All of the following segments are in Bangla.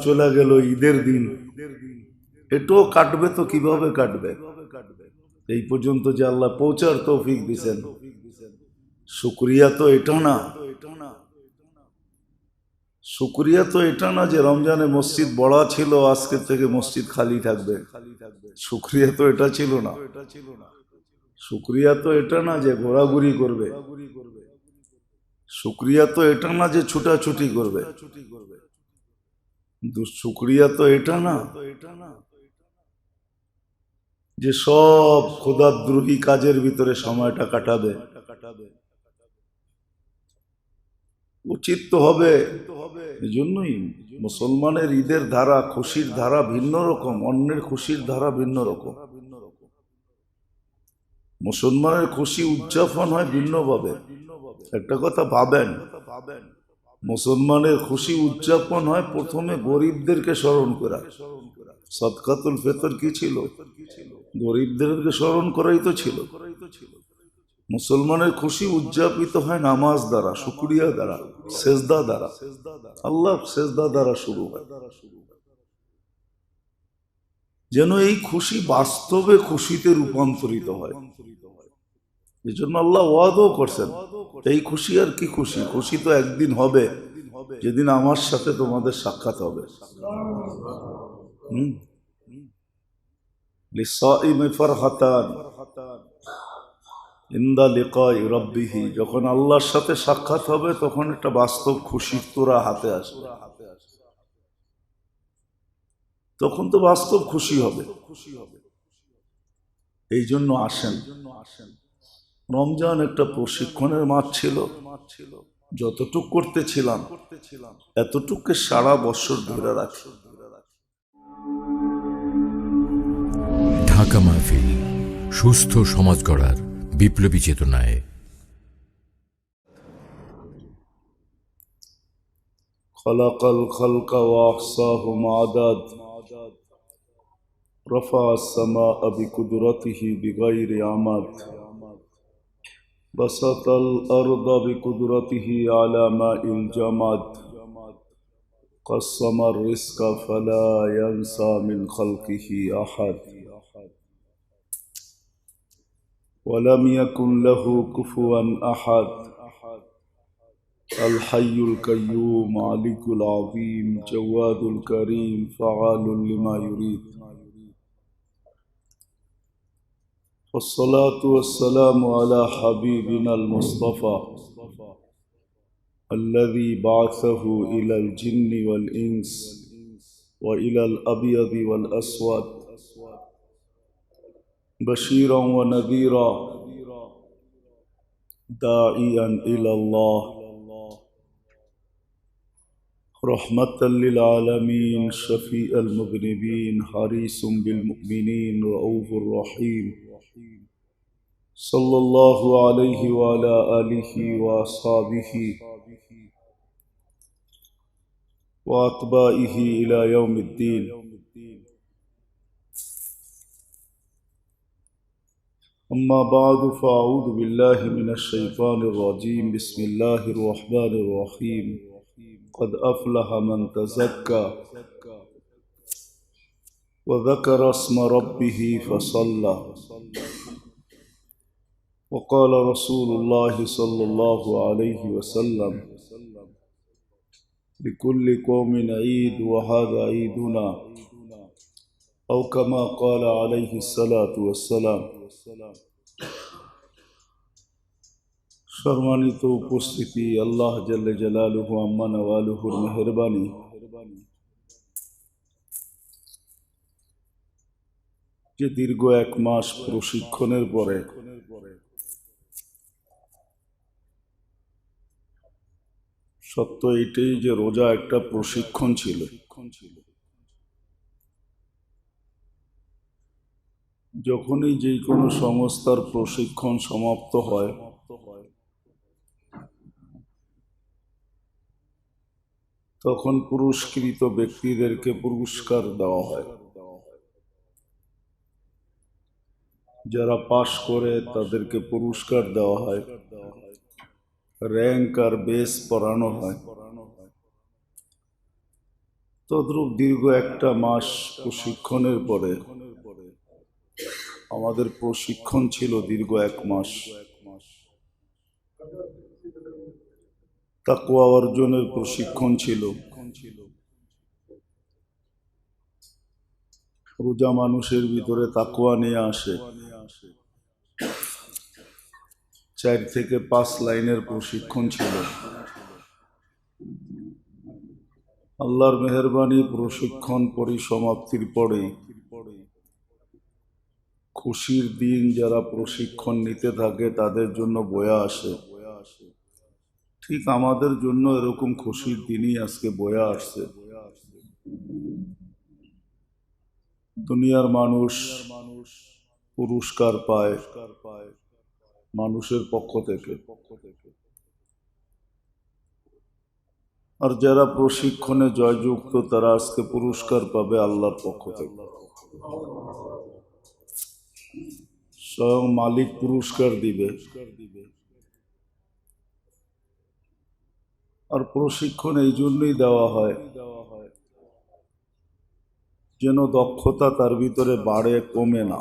চলে গেল, ঈদের দিন এটাও কাটবে তো কিভাবে কাটবে? এই পর্যন্ত যে আল্লাহ পৌঁছার তৌফিক দিছেন, শুকরিয়া তো এটা না। শুকরিয়া তো এটা না যে রমজানে মসজিদ বড় ছিল, আজকে থেকে মসজিদ খালি থাকবে। শুকরিয়া তো এটা ছিল না। শুকরিয়া তো এটা না যে ঘোরাঘুরি করবে। শুকরিয়া তো এটা না যে ছুটাছুটি করবে। শুকরিয়া তো এটা না যে সব খোদাদ্রোহী কাজের ভিতরে সময়টা কাটাবে। উচিত তো হবে। এই জন্যই মুসলমানের ঈদের ধারা, খুশির ধারা ভিন্ন রকম, অন্যের খুশির ধারা ভিন্ন রকম। মুসলমানের খুশি উদযাপন হয় ভিন্নভাবে। একটা কথা ভাবেন, মুসলমানের খুশি উদযাপন হয় প্রথমে গরিবদেরকে স্মরণ করা। সদকাতুল ফিতর কি ছিল? গরিবদেরকে স্মরণ করাই তো ছিল। মুসলমানের খুশি উদযাপিত হয় নামাজ দ্বারা, শুকরিয়া দ্বারা, সেজদা দ্বারা। আল্লাহ সেজদা দ্বারা শুরু হয়, যেন এই খুশি বাস্তবে খুশিতে রূপান্তরিত হয়। এই জন্য আল্লাহ ওয়াদাও করছেন, এই খুশি আর কি খুশি? খুশি তো একদিন হবে, যেদিন আমার সাথে তোমাদের সাক্ষাৎ হবে। লিসাইমি ফারহাতান ইনদা লিকাই রাব্বিহি, যখন আল্লাহর সাথে সাক্ষাৎ হবে তখন একটা বাস্তব খুশির তোরা হাতে আসবে। তখন তো বাস্তব খুশি হবে। এই জন্য আসেন, রমজান একটা প্রশিক্ষণের মাঠ ছিল। যতটুক করতেছিলাম এতটুককে সারা বছর ধরে রাখি। ঢাকা মাহফিল, সুস্থ সমাজ গড়ার বিপ্লবী চেতনায়। খলাকাল খালকা ওয়া আহসাহুম আদাদ, রফা আস-সামাআ বিকুদরতিহি বিগাইরি আমাদ, বাসাতাল আরদা বিকুদরতিহি আলা মাইল জামাদ, قسم الرزق فلا ينسى من خلقه أحد، ولم يكن له كفوا أحد، الحي القيوم علي العظيم جواد الكريم فعال لما يريد، والصلاة والسلام على حبيبنا المصطفى الذي بعثه إلى الجن والإنس وإلى الأبيض والأسود بشيرا ونذيرا داعيا إلى الله رحمة للعالمين شفيع المذنبين حريص بالمؤمنين رؤوف رحيم صلى الله عليه وعلى آله وأصحابه وأتباعه إلى يوم الدين. أما بعد فأعوذ بالله من الشيطان الرجيم. بسم الله الرحمن الرحيم. قد أفلح من تزكى وذكر اسم ربه فصلى، وقال رسول الله صلى الله عليه وسلم لكل قوم عيد وهذا عيدنا، أو كما قال عليه الصلاة والسلام. সম্মানিত উপস্থিতি, আল্লাহ জাল্লে জালালুহু আম্মা নওয়ালুহুর মেহেরবানি, যে দীর্ঘ 1 মাস প্রশিক্ষণের পরে সত্য এটাই যে রোজা একটা প্রশিক্ষণ ছিল। যখনই যে কোনো সংস্থার প্রশিক্ষণ সমাপ্ত হয় তখন পুরস্কৃত ব্যক্তিদেরকে পুরস্কার দেওয়া হয়। যারা পাশ করে তাদেরকে পুরস্কার দেওয়া হয়, র্যাঙ্ক আর বেস পড়ানো হয়। তদ্রূপ দীর্ঘ একটা মাস প্রশিক্ষণের পরে, আমাদের প্রশিক্ষণ ছিল দীর্ঘ 1 মাস, তাকওয়া অর্জনের প্রশিক্ষণ ছিল। রোজা মানুষের ভিতরে তাকওয়া নিয়ে আসে। 4 থেকে 5 লাইনের প্রশিক্ষণ ছিল। আল্লাহর মেহেরবানি, প্রশিক্ষণ পরিসমাপ্তির পরে খুশির দিন যারা প্রশিক্ষণ নিতে থাকে তাদের জন্য বয়া আসে। ঠিক আমাদের জন্য এরকম খুশির দিনই আজকে বয়া আসছে। দুনিয়ার মানুষ পুরস্কার পায় মানুষের পক্ষ থেকে, আর যারা প্রশিক্ষণে জয়যুক্ত তারা আজকে পুরস্কার পাবে আল্লাহর পক্ষ থেকে। স্বয়ং মালিক পুরস্কার দিবে। আর প্রশিক্ষণ এই জন্যই দেওয়া হয় যেন দক্ষতা তার ভিতরে বাড়ে, কমে না।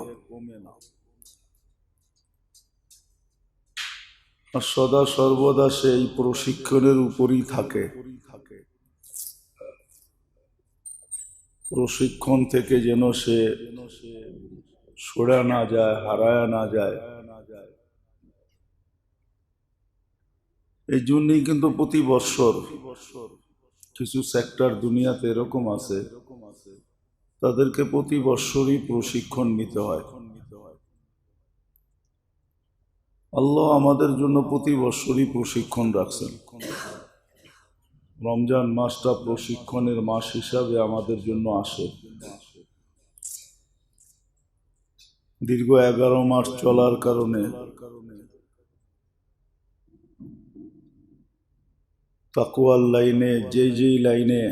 আর সদা সর্বদা সে এই প্রশিক্ষণের উপরই থাকে। প্রশিক্ষণ থেকে যেন সে সরে না যায়, হারায় না যায়। এই জন্যই কিন্তু প্রতি বৎসর কিছু সেক্টর দুনিয়াতে এরকম আছে, তাদেরকে প্রতি বৎসরই প্রশিক্ষণ নিতে হয়। আল্লাহ আমাদের জন্য প্রতি বৎসরই প্রশিক্ষণ রাখছেন। রমজান মাসটা প্রশিক্ষণের মাস হিসাবে আমাদের জন্য আসে। দীর্ঘ 11 মাস চলার কারণে তাকওয়ার লাইনে যেই লাইনে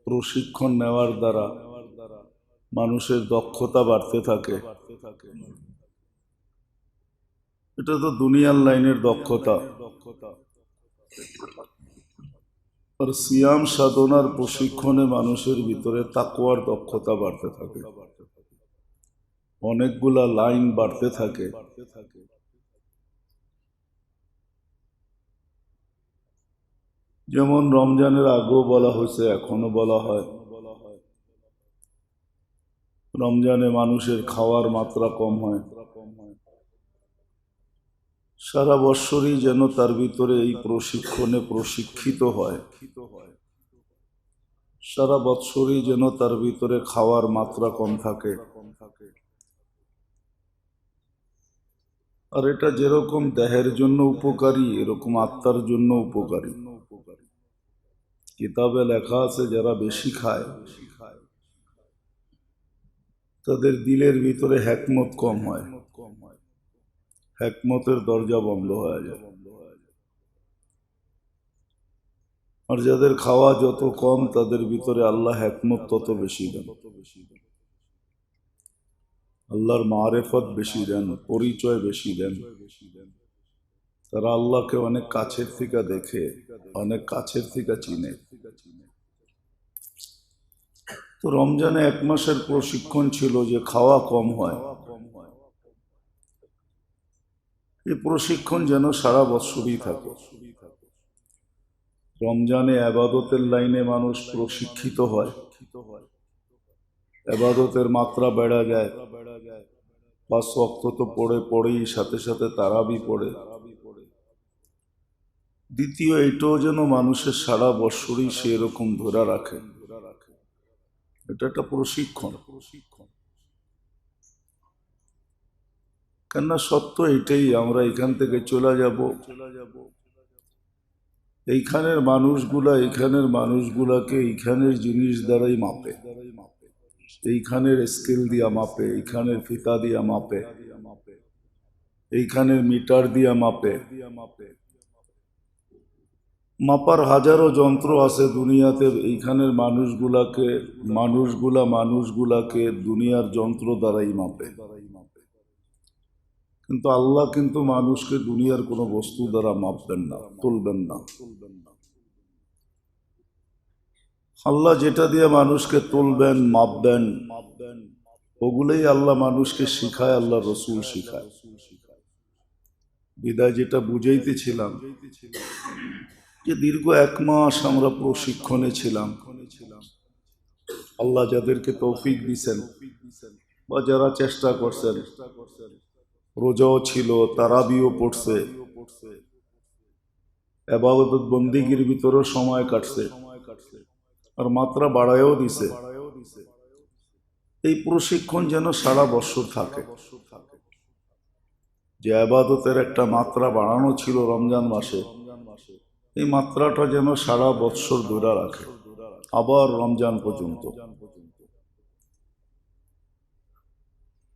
প্রশিক্ষণ নেওয়ার দ্বারা মানুষের দক্ষতা বাড়তে থাকে, এটা তো দুনিয়ার লাইনের দক্ষতা। আর সিয়াম সাধনার প্রশিক্ষণে মানুষের ভিতরে তাকওয়ার দক্ষতা বাড়তে থাকে, অনেকগুলা লাইন বাড়তে থাকে। যেমন রমজানের আগেও বলা হয়েছে, এখনো বলা হয়, রমজানে মানুষের খাওয়ার মাত্রা কম হয়। সারা বৎসরই যেন তার ভিতরে এই প্রশিক্ষণে প্রশিক্ষিত হয়। সারা বৎসরই যেন তার ভিতরে খাওয়ার মাত্রা কম থাকে। আর এটা যেরকম দেহের জন্য উপকারী, এরকম আত্মার জন্য উপকারী। কিতাবে লেখা আছে যারা বেশি খায় তাদের দিলের ভিতরে হিকমত কম হয়, হিকমতের দরজা বন্ধ হয়ে যায়। আর যাদের খাওয়া যত কম তাদের ভিতরে আল্লাহ হিকমত তত বেশি দেন, আল্লাহর মারেফত বেশি দেন, পরিচয় বেশি দেন। তারা আল্লাহকে অনেক কাছের থেকে দেখে, অনেক কাছের থেকে চিনে। তো রমজানে 1 মাসের প্রশিক্ষণ ছিল যে খাওয়া কম হয়। এই প্রশিক্ষণ যেন সারা বৎসরই থাকে। রমজানে আবাদতের লাইনে মানুষ প্রশিক্ষিত হয়, আবাদতের মাত্রা বেড়া যায়। 5 ওয়াক্ত তো পড়েই সাথে সাথে তারাবি পড়ে। দ্বিতীয়, এটাও যেন মানুষের সারা বৎসরই সে এরকম ধরে রাখে। এটা একটা প্রশিক্ষণ। কেননা সত্য এটাই, আমরা এখান থেকে চলে যাব। এইখানের মানুষগুলাকে এইখানের জিনিস দ্বারাই মাপে, এইখানের স্কেল দিয়া মাপে, এইখানের ফিতা দিয়া মাপে, এইখানের মিটার দিয়া মাপে। মাপার হাজারো যন্ত্র আছে দুনিয়াতে। এইখানের মানুষগুলাকে দুনিয়ার যন্ত্র দ্বারাই মাপে। কিন্তু আল্লাহ কিন্তু মানুষকে দুনিয়ার কোনো বস্তু দ্বারা মাপবেন না, তুলবেন না। আল্লাহ যেটা দিয়ে মানুষকে তুলবেন, মাপবেন, ওগুলোই আল্লাহ মানুষকে শিখায়, আল্লাহ রসুল শিখায়। বিদায় যেটা বুঝাইতেছিলাম যে দীর্ঘ 1 মাস আমরা প্রশিক্ষণে ছিলাম। আল্লাহ যাদেরকে তৌফিক দিছেন বা যারা চেষ্টা করছেন, রোজাও ছিল, তারাবিও পড়ছে, ইবাদত বন্দিগির ভিতরেও সময় কাটছে, আর মাত্রা বাড়ায়ও দিছে। এই প্রশিক্ষণ যেন সারা বছর থাকে। যে ইবাদতের একটা মাত্রা বাড়ানো ছিল রমজান মাসে, এই মাত্রাটা যেন সারা বৎসর ধরে রাখে, আবার রমজান পর্যন্ত।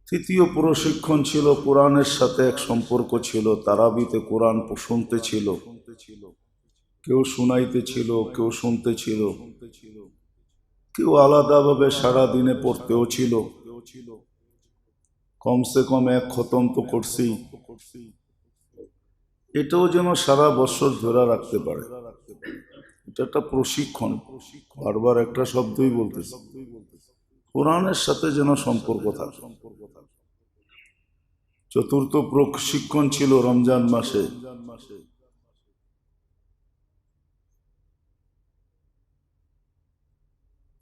তৃতীয় প্রশিক্ষণ ছিল কোরআনের সাথে এক সম্পর্ক ছিল। তারাবিতে কোরআন শুনতে ছিল, কেউ শুনাইতে ছিল, কেউ শুনতে ছিল, কেউ আলাদাভাবে সারা দিনে পড়তেও ছিল। কমসে কম 1 খতম তো করছি। এটাও যেন সারা বছর ধরে রাখতে পারে। এটা একটা প্রশিক্ষণ। বারবার একটা শব্দই বলতেছি, কোরআনের সাথে যেন সম্পর্ক থাকে। চতুর্থ প্রশিক্ষণ ছিল রমজান মাসে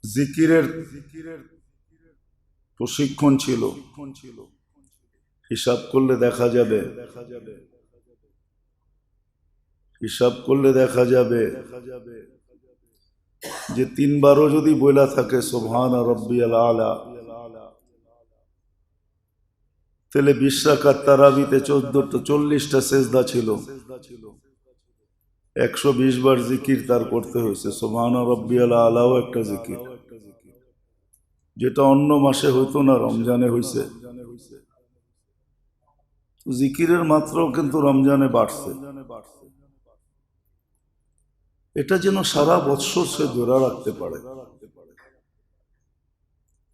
জিকিরের প্রশিক্ষণ ছিল। হিসাব করলে দেখা যাবে, যে 3 বারও যদি বলা থাকে সুবহান রাব্বিয়াল আলা, তাহলে 20 রাকাত তারাবিতে 40টা সেজদা ছিল। 120 বার জিকির তার করতে হয়েছে। সুবহান রাব্বিয়াল আলাও একটা জিকির, যেটা অন্য মাসে হইতো না, রমজানে হইছে। জিকিরের মাত্রাও কিন্তু রমজানে বাড়ছে। এটা যেন সারা বৎসর সে ধরে রাখতে পারে।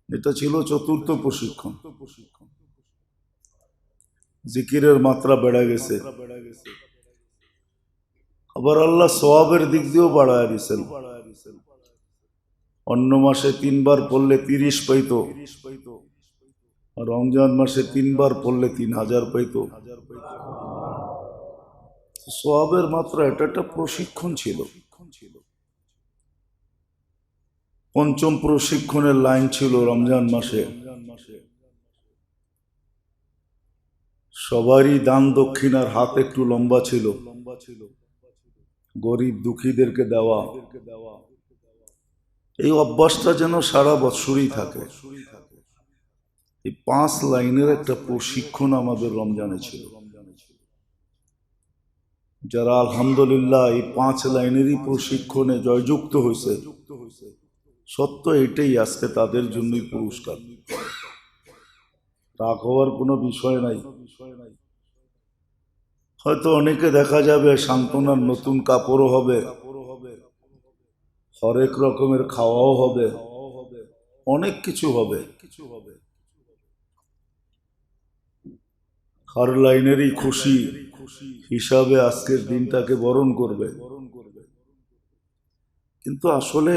এটা ছিল চতুর্থ প্রশিক্ষণ। জিকিরের মাত্রা বেড়ে গেছে, আবার আল্লাহ সওয়াবের দিক দিয়েও বাড়ায় দিয়েছেন। অন্য মাসে 3 বার পড়লে 30 পাইতো, আর রমজান মাসে 3 বার পড়লে 3000 পাইতো। সওয়াবের মাত্রা, এটা একটা প্রশিক্ষণ ছিল। পঞ্চম প্রশিক্ষণের লাইন ছিল রমজান মাসে সবারই দান দক্ষিণার হাত একটু লম্বা ছিল, গরিব দুঃখীদেরকে দেওয়া। এই অভ্যাসটা যেন সারা বছরই থাকে। এই 5 লাইনের একটা প্রশিক্ষণ আমাদের রমজানে ছিল। যারা আলহামদুলিল্লাহ এই 5 লাইনেরই প্রশিক্ষণে জয়যুক্ত হয়েছে, সত্য এটাই, আজকে তাদের জন্যই পুরস্কার। রাগ হওয়ার কোনো বিষয় নাই। হয়তো অনেকে দেখা যাবে সান্ত্বনার নতুন কাপড়ও হবে, হরেক রকমের খাওয়াও হবে, অনেক কিছু হবে। হর লাইনেরই খুশি হিসাবে আজকের দিনটাকে বরণ করবে। কিন্তু আসলে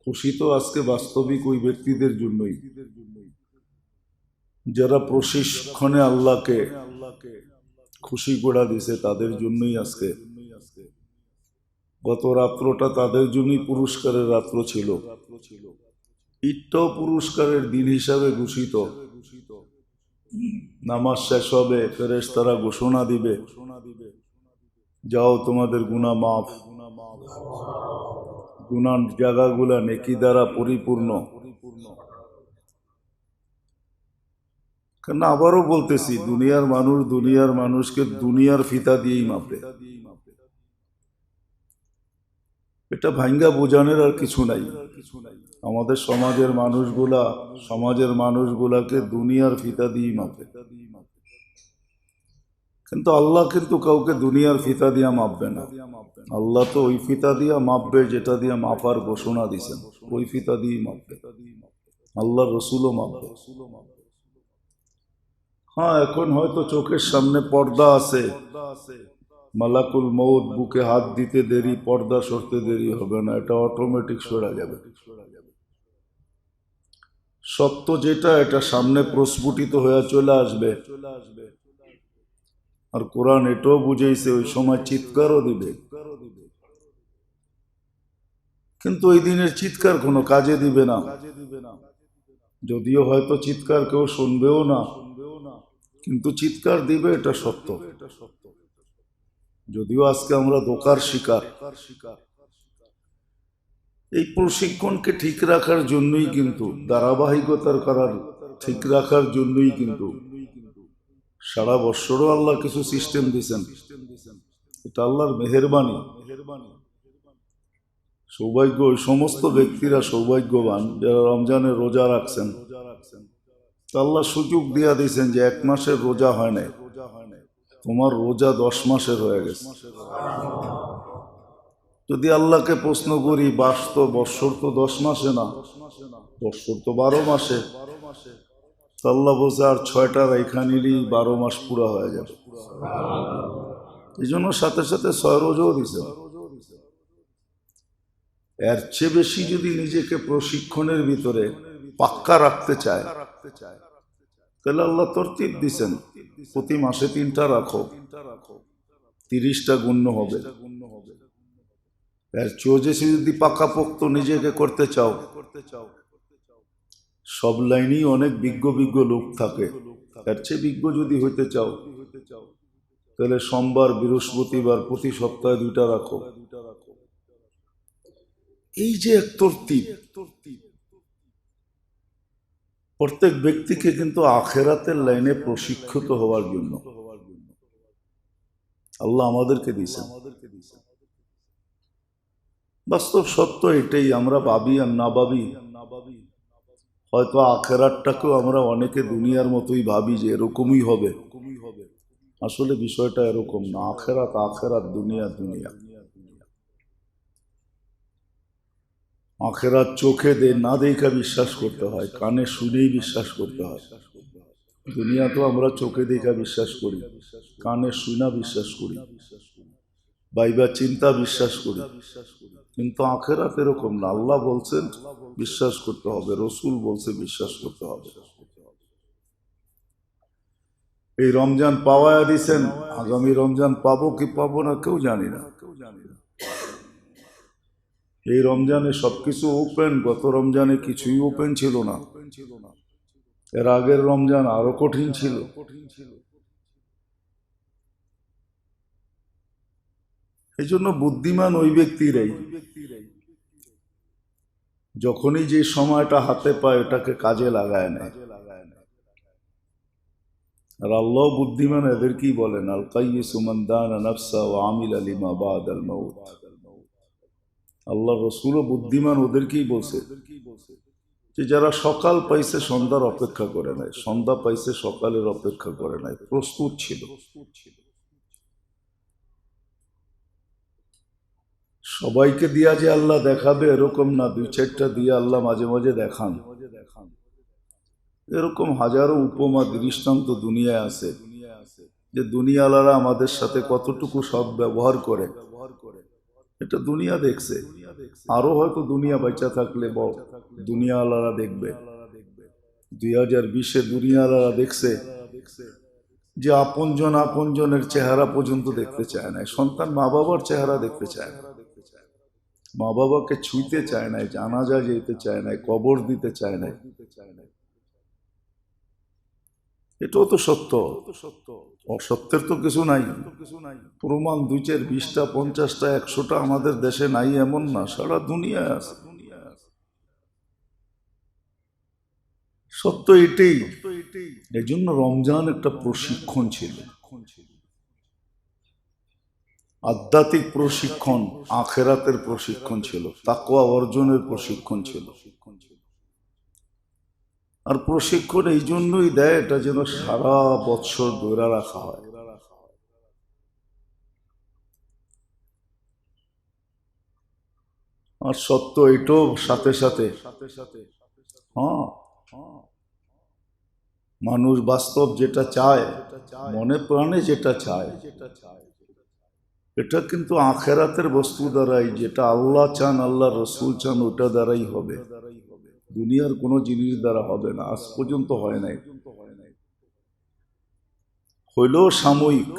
খুশি তো আজকে বাস্তবিক ওই ব্যক্তিদের জন্যই যারা প্রশিক্ষণে আল্লাহকে খুশি করে দিছে, তাদের জন্যই আজকে। গত রাত্রটা তাদের জন্যই পুরস্কারের রাত্র ছিল। ঈদটাও পুরস্কারের দিন হিসাবে ঘোষিত। নামাজ শেষ হবে, ফেরেশতারা ঘোষণা দিবে, যাও তোমাদের গুনাহ মাফ, গুনার জায়গাগুলা নেকি দ্বারা পরিপূর্ণ। কেন আবারও বলতেছি, দুনিয়ার মানুষকে দুনিয়ার ফিতা দিয়েই মাপে। এটা ভাঙ্গা বোঝানোর আর কিছু নাই। আমাদের সমাজের মানুষগুলাকে দুনিয়ার ফিতা দিয়েই মাপে। কিন্তু আল্লাহ কিন্তু কাউকে দুনিয়ার ফিতা দিয়া মাপবে না। আল্লাহ তো ওই ফিতা দিয়া মাপবে যেটা দিয়া মাপার ঘোষণা দিছেন, ওই ফিতা দিয়েই মাপবে। আল্লাহ রসুলও মাপবে। হ্যাঁ, এখন হয়তো চোখের সামনে পর্দা আছে, মালাকুল মৌত বুকে হাত দিতে দেরি, পর্দা সরতে দেরি হবে না, এটা অটোমেটিক সরা যাবে। সত্য যেটা, এটা সামনে প্রস্ফুটিত হয়ে চলে আসবে। আর কোরআন এটাও বুঝাইছে ওই সময় চিৎকারও দিবে, কিন্তু ওই দিনের চিৎকার কোনো কাজে দিবে না। যদিও হয়তো চিৎকার কেউ শুনবেও না, কিন্তু চিৎকার দিবে, এটা সত্য। যদিও আজকে আমরা ধোঁকার শিকার। এই প্রশিক্ষণকে ঠিক রাখার জন্যই কিন্তু, ধারাবাহিকতার করার ঠিক রাখার জন্যই কিন্তু সারা বৎসরও আল্লাহ কিছু সিস্টেম দিয়েছেন। এটা আল্লাহর মেহেরবানি। সৌভাগ্য ওই সমস্ত ব্যক্তিরা সৌভাগ্যবান যারা রমজানের রোজা রাখছেন। আল্লাহ সুযোগ দিয়া দিয়েছেন যে 1 মাসের রোজা হয় নাই, তোমার রোজা 10 মাসের হয়ে গেছে। যদি আল্লাহকে প্রশ্ন করি, বৎসর তো 10 মাসে না, বৎসর তো 12 মাসে। আল্লাহ বলছে আর 6টা রেখা নিলেই 12 মাস পুরা হয়ে যাবে। এই জন্য সাথে সাথে 6 রোজাও দিছে। এর চেয়ে বেশি যদি নিজেকে প্রশিক্ষণের ভিতরে পাক্কা রাখতে চায়, তাহলে আল্লাহ তরতিব দিছেন, প্রতি মাসে 3টা রাখো, 30টা গণ্য হবে। এর চেয়ে বেশি যদি পাকাপোক্ত নিজেকে করতে চাও, সব লাইনেই অনেক বিজ্ঞ লোক থাকে। এর চেয়ে বিজ্ঞ যদি হইতে চাও, তাহলে সোমবার, বৃহস্পতিবার প্রতি সপ্তাহে 2টা রাখো। এই যে এক তরতিব, প্রত্যেক ব্যক্তিকে কিন্তু আখেরাতের লাইনে প্রশিক্ষিত হওয়ার জন্য আল্লাহ আমাদেরকে দিয়েছেন। বাস্তব সত্য এটাই। আমরা ভাবি আর না ভাবি, হয়তো আখেরাতটাকেও আমরা অনেকে দুনিয়ার মতোই ভাবি যে এরকমই হবে। আসলে বিষয়টা এরকম না। আখেরাত আখেরাত, দুনিয়া দুনিয়া। আখেরাত চোখে না দেখা বিশ্বাস করতে হয়, কানে শুনেই বিশ্বাস করতে হয়। দুনিয়া তো আমরা চোখে দেখা বিশ্বাস করি, কানে শুনা বিশ্বাস করি, বাইবা চিন্তা বিশ্বাস করি। কিন্তু আখেরাত এরকম না। আল্লাহ বলছেন বিশ্বাস করতে হবে, রসুল বলছে বিশ্বাস করতে হবে। এই রমজান পাওয়া দিছেন, আগামী রমজান পাবো কি পাবো না কেউ জানি না। এই রমজানে সবকিছু ওপেন, গত রমজানে কিছুই ওপেন ছিল না। এর আগের রমজান আরো কঠিন ছিল। এই জন্য বুদ্ধিমান ওই ব্যক্তিরাই যখনই যে সময়টা হাতে পায় ওটাকে কাজে লাগায় নেয়। আর আল্লাহ বুদ্ধিমান এদেরকেই বলেন, আল কাইয়িসু মান দানা নাফসা ওয়া আমিলা লিমা বাদাল মাউত। আল্লাহ রসুলও বুদ্ধিমান ওদেরকেই বলছে যে যারা সকাল পাইছে সন্ধ্যার অপেক্ষা করে নাই, সন্ধ্যা পাইছে সকালের অপেক্ষা করে নাই, প্রস্তুত ছিল। সবাইকে দিয়া যে আল্লাহ দেখাবে এরকম না, 2-4টা দিয়ে আল্লাহ মাঝে মাঝে দেখান। এরকম হাজারো উপমা দৃষ্টান্ত দুনিয়ায় আছে যে দুনিয়াওয়ালারা আমাদের সাথে কতটুকু সৎ ব্যবহার করে, এটা দুনিয়া দেখছে। আরো হয়তো দুনিয়া বেঁচে থাকলে দুনিয়াওয়ালারা দেখবে। 2020-এ দুনিয়াওয়ালারা দেখছে যে আপনজনের চেহারা পর্যন্ত দেখতে চায় না। সন্তান মা বাবার চেহারা দেখতে চায় না, মা বাবাকে ছুঁইতে চায় না, জানাজা যেতে চায় না, কবর দিতে চায় না। এটাও তো সত্য। অসত্যের তো কিছু নাই। প্রমাণ 2-4, 20টা, 50টা, 100টা আমাদের দেশে নাই এমন না, সারা দুনিয়ায় আছে। সত্য এটাই। এই জন্য রমজান একটা প্রশিক্ষণ ছিল, আধ্যাত্মিক প্রশিক্ষণ, আখেরাতের প্রশিক্ষণ ছিল, তাকওয়া অর্জনের প্রশিক্ষণ ছিল। আর প্রশিক্ষণ এই জন্যই দেয়, এটা যেন সারা বৎসর ধরে রাখা হয়। আর সত্য এটাও সাথে সাথে, হ্যাঁ, মানুষ বাস্তব যেটা চায়, মনে প্রাণে যেটা চায়, এটা কিন্তু আখেরাতের বস্তু দ্বারাই, যেটা আল্লাহ চান, আল্লাহ রসুল চান, ওটা দ্বারাই হবে। দুনিয়ার কোনো জিনিস দ্বারা হবে না, আজ পর্যন্ত হয় নাই। হইলেও সাময়িক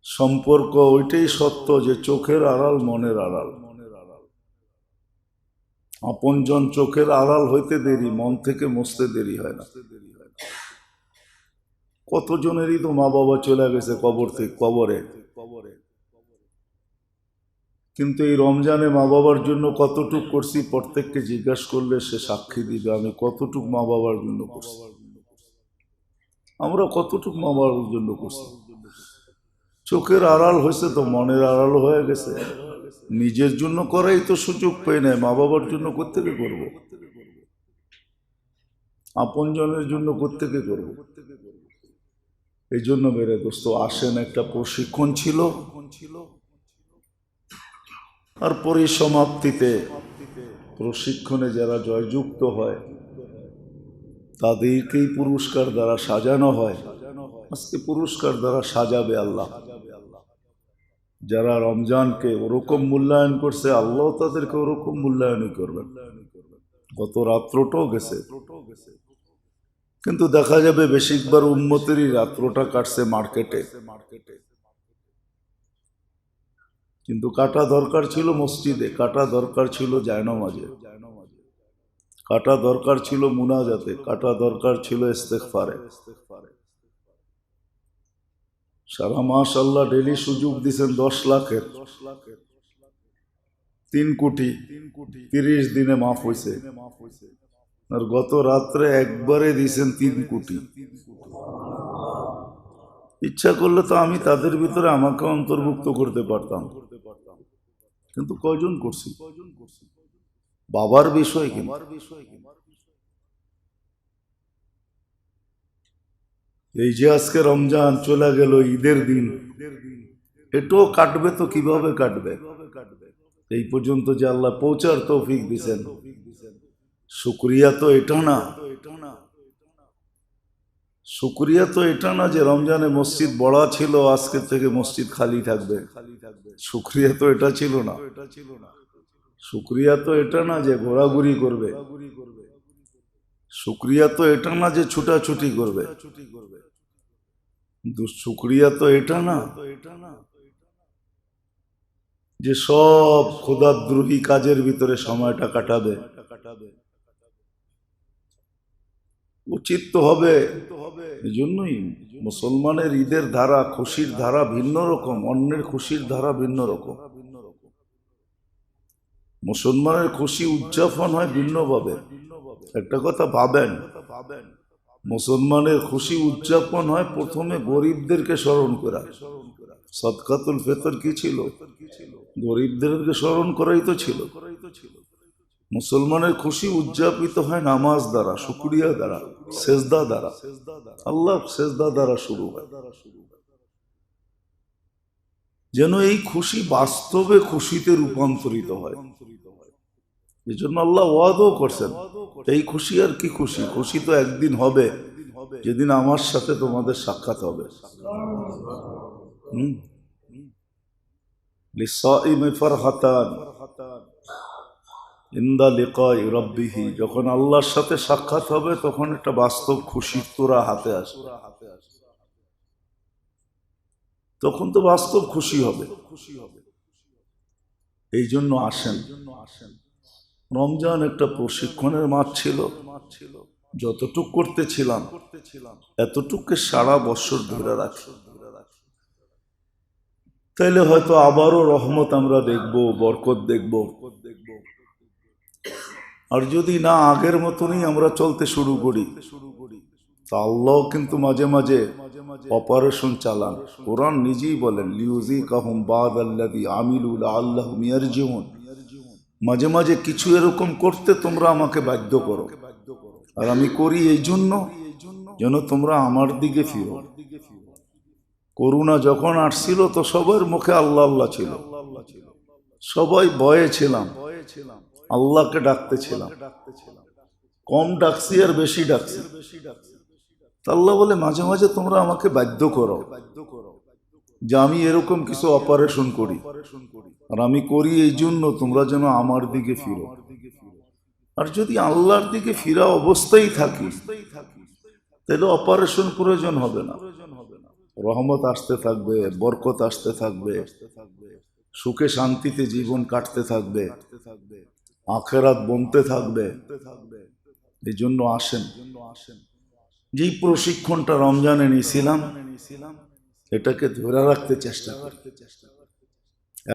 সম্পর্ক, ওইটাই সত্য যে চোখের আড়াল মনের আড়াল। আপনজন চোখের আড়াল হইতে দেরি, মন থেকে মুছতে দেরি হয় না। কতজনেরই তো মা বাবা চলে গেছে কবর থেকে কবরে, কিন্তু এই রমজানে মা বাবার জন্য কতটুক করছি, প্রত্যেককে জিজ্ঞাসা করলে সে সাক্ষী দিবে আমি কতটুক মা বাবার জন্য করছি। আমরা কতটুক মা বাবার জন্য করছি। চোখের আড়াল হয়েছে তো মনের আড়াল হয়ে গেছে। নিজের জন্য করাই তো সুযোগ পেয়ে নেয়, মা বাবার জন্য কোত্থেকে করবো? আপনজনের জন্য কোত্থেকে করবো? এই জন্য মেরে দোস্ত আসেন, একটা প্রশিক্ষণ ছিল, আর পরিসমাপ্তিতে প্রশিক্ষণে যারা জয়যুক্ত হয় তাদেরকেই পুরস্কার দ্বারা সাজানো হয়। আজকে পুরস্কার দ্বারা সাজাবে আল্লাহ। যারা রমজানকে ওরকম মূল্যায়ন করছে, আল্লাহ তাদেরকে ওরকম মূল্যায়নই করবেন। গত রাত্রটাও গেছে, কিন্তু দেখা যাবে বেশিরভাগ উম্মতেরই রাত্রটা কাটছে মার্কেটে। কিন্তু কাটা দরকার ছিল মসজিদে, কাটা দরকার ছিল জায়নামাজে, কাটা দরকার ছিল মুনাজাতে, কাটা দরকার ছিল ইস্তেগফারে। সারা মাস আল্লাহ ডেলি সুযোগ দিছেন 10 লাখের, 3 কোটি 30 দিনে মাফ হয়েছে। আর গত রাত্রে একবারে দিছেন 3 কোটি। ইচ্ছা করলে তো আমি তাদের ভিতরে আমাকে অন্তর্ভুক্ত করতে পারতাম, কিন্তু কয়জন করছি? বাবার বিষয় কি? এই যে আজকে রমজান চলে গেল, ঈদের দিন, এটাও কাটবে তো কিভাবে কাটবে? এই পর্যন্ত যে আল্লাহ পৌঁছার তৌফিক দিছেন, শুকরিয়া তো এটা না। শুকরিয়া তো এটা না যে রমজানে মসজিদ বড়া ছিল, আজকে থেকে মসজিদ খালি থাকবে। শুকরিয়া তো এটা ছিল না। শুকরিয়া তো এটা না যে ঘোরাঘুরি করবে। শুকরিয়া তো এটা না যে ছুটাছুটি করবে। শুকরিয়া তো এটা না যে সব খোদাদ্রোহী কাজের ভিতরে সময়টা কাটাবে। উচিত তো হবে। এই জন্যই মুসলমানের ঈদের ধারা, খুশির ধারা ভিন্ন রকম, অন্যের খুশির ধারা ভিন্ন রকম। মুসলমানের খুশি উদযাপন হয় ভিন্নভাবে। একটা কথা ভাবেন, মুসলমানের খুশি উদযাপন হয় প্রথমে গরিবদেরকে স্মরণ করা। সদকাতুল ফিতর কি ছিল? গরিবদেরকে স্মরণ করাই তো ছিল। মুসলমানের খুশি উদযাপিত হয় নামাজ দ্বারা, শুকরিয়া দ্বারা, সেজদা দ্বারা। আল্লাহ সেজদা দ্বারা শুরু হয়। যেন এই খুশি বাস্তবে খুশিতে রূপান্তরিত হয়। এই জন্য আল্লাহ ওয়াদও করছেন, এই খুশি আর কি খুশি? খুশি তো একদিন হবে, যেদিন আমার সাথে তোমাদের সাক্ষাৎ হবে। লিসাইমি ফারহাতান ইনদা লিকাই রাব্বিহি, যখন আল্লাহর সাথে সাক্ষাৎ হবে তখন একটা বাস্তব খুশির তোরা হাতে আসবে। তখন তো বাস্তব খুশি হবে। এই জন্য আসেন, রমজান একটা প্রশিক্ষণের মাঠ ছিল। যতটুক করতেছিলাম এতটুকু সারা বছর ধরে রাখি, তাইলে হয়তো আবারও রহমত আমরা দেখব, বরকত দেখব। আর যদি না আগের মতনই আমরা চলতে শুরু করি, তা আল্লাহ কিন্তু মাঝে মাঝে অপারেশন চালান। কোরআন নিজেই বলেন, লিউযিকাহুম বাদাল্লাযী আমিলু লাআল্লাহুম ইয়ারজিউন। মাঝে মাঝে কিছু এরকম করতে তোমরা আমাকে বাধ্য করো, আর আমি করি এই জন্য যেন তোমরা আমার দিকে ফিরো। করোনা যখন আসছিল তো সবার মুখে আল্লাহ আল্লাহ ছিল, সবাই ভয়ে ছিলাম, আল্লাহকে ডাকতেছিলাম। কম ডাকছি আর বেশি ডাকছি। আল্লাহ বলে মাঝে মাঝে তোমরা আমাকে বাধ্য করো। যে আমি এরকম কিছু অপারেশন করি, আর আমি করি এই জন্য তোমরা যেন আমার দিকে ফিরো। আর যদি আল্লাহর দিকে ফিরা অবস্থায় থাকি তাহলে অপারেশন প্রয়োজন হবে না, রহমত আসতে থাকবে, বরকত আসতে থাকবে, সুখে শান্তিতে জীবন কাটতে থাকবে, আখেরাত বনতে থাকবে। এই জন্য আসেন, যেই প্রশিক্ষণটা রমজানে নিয়েছিলাম এটাকে ধরে রাখতে চেষ্টা করি।